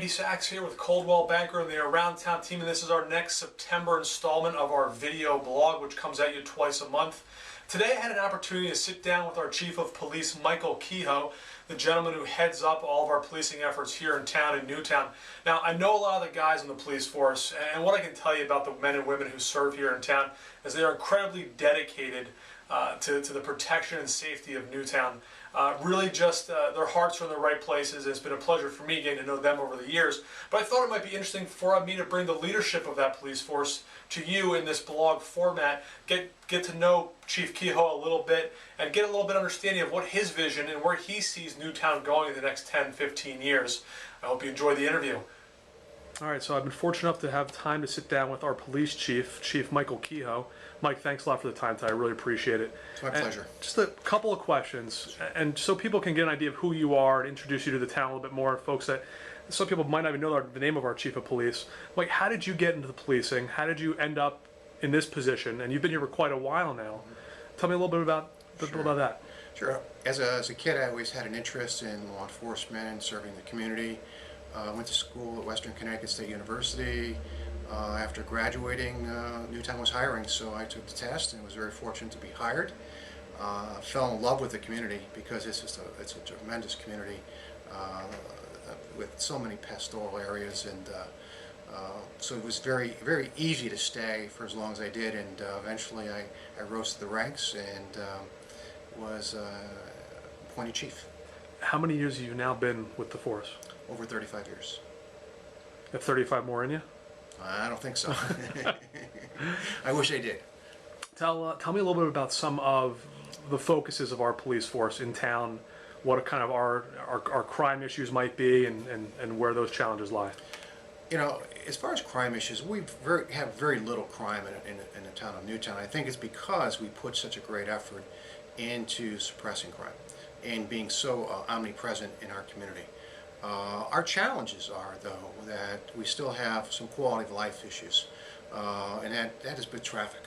Andy.Sachs here with Coldwell Banker and the Around Town team, and this is our next September installment of our video blog, which comes at you twice a month. Today I had an opportunity to sit down with our Chief of Police, Chief Kehoe, the gentleman who heads up all of our policing efforts here in town in Newtown. Now, I know a lot of the guys in the police force, and what I can tell you about the men and women who serve here in town is they are incredibly dedicated to the protection and safety of Newtown. Really just their hearts are in the right places. It's been a pleasure for me getting to know them over the years. But I thought it might be interesting for me to bring the leadership of that police force to you in this blog format, get to know Chief Kehoe a little bit, and get a little bit of understanding of what his vision and where he sees Newtown going in the next 10, 15 years. I hope you enjoy the interview. All right, so I've been fortunate enough to have time to sit down with our police chief, Chief Kehoe. Mike, thanks a lot for the time today. I really appreciate it. It's my pleasure. Just a couple of questions, and so people can get an idea of who you are and introduce you to the town a little bit more. Folks that some people might not even know the name of our chief of police. Mike, how did you get into the policing? How did you end up in this position? And you've been here for quite a while now. Tell me a little bit about that. Sure. As a kid, I always had an interest in law enforcement and serving the community. Went to school at Western Connecticut State University. After graduating, Newtown was hiring, so I took the test and was very fortunate to be hired. Fell in love with the community because it's a tremendous community with so many pastoral areas, and so it was very easy to stay for as long as I did. And eventually, I rose to the ranks and was appointed chief. How many years have you now been with the force? Over 35 years. You have 35 more in you? I don't think so. I wish I did. Tell me a little bit about some of the focuses of our police force in town, what kind of our crime issues might be, and where those challenges lie. You know, as far as crime issues, we have very little crime in the town of Newtown. I think it's because we put such a great effort into suppressing crime and being so omnipresent in our community. Our challenges are, though, that we still have some quality of life issues, and that is with traffic.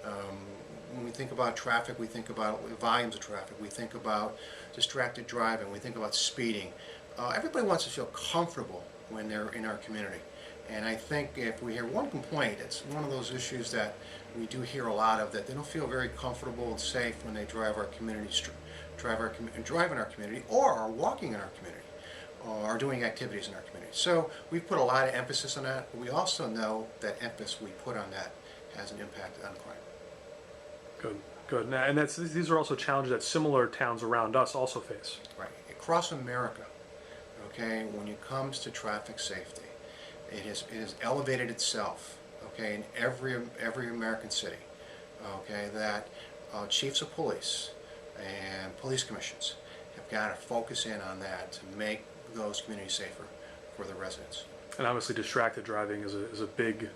When we think about traffic, we think about volumes of traffic, we think about distracted driving, we think about speeding. Everybody wants to feel comfortable when they're in our community. And I think if we hear one complaint, it's one of those issues that we do hear a lot of, that they don't feel very comfortable and safe when they drive our community, drive in our community, or are walking in our community, or doing activities in our community. So we've put a lot of emphasis on that, but we also know that emphasis we put on that has an impact on crime. Good. Now, and these are also challenges that similar towns around us also face. Right. Across America, okay, when it comes to traffic safety, it has elevated itself, okay, in every American city, okay, that chiefs of police and police commissions have got to focus in on that to make those communities safer for the residents. And obviously distracted driving is a big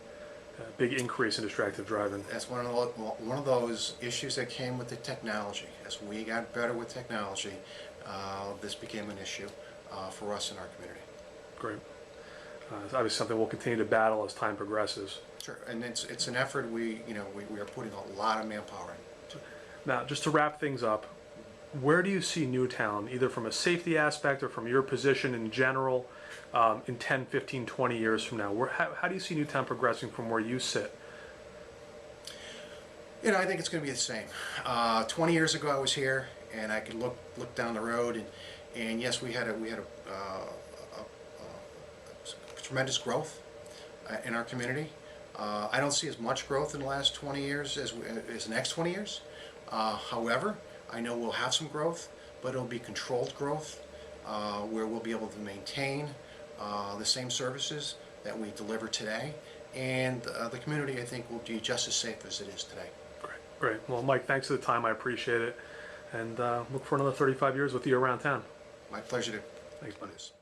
increase in distracted driving. That's one of those issues that came with the technology. As we got better with technology, this became an issue for us in our community. Great. It's obviously something we'll continue to battle as time progresses. Sure, and it's an effort we are putting a lot of manpower in. Now, just to wrap things up, where do you see Newtown, either from a safety aspect or from your position in general, in 10, 15, 20 years from now? How do you see Newtown progressing from where you sit? You know, I think it's going to be the same. 20 years ago I was here, and I could look down the road, and yes, we had a tremendous growth in our community. I don't see as much growth in the last 20 years as the next 20 years. However, I know we'll have some growth, but it'll be controlled growth, where we'll be able to maintain the same services that we deliver today, and the community, I think, will be just as safe as it is today. Great. Well, Mike, thanks for the time. I appreciate it, and look for another 35 years with you around town. My pleasure to thanks, do this.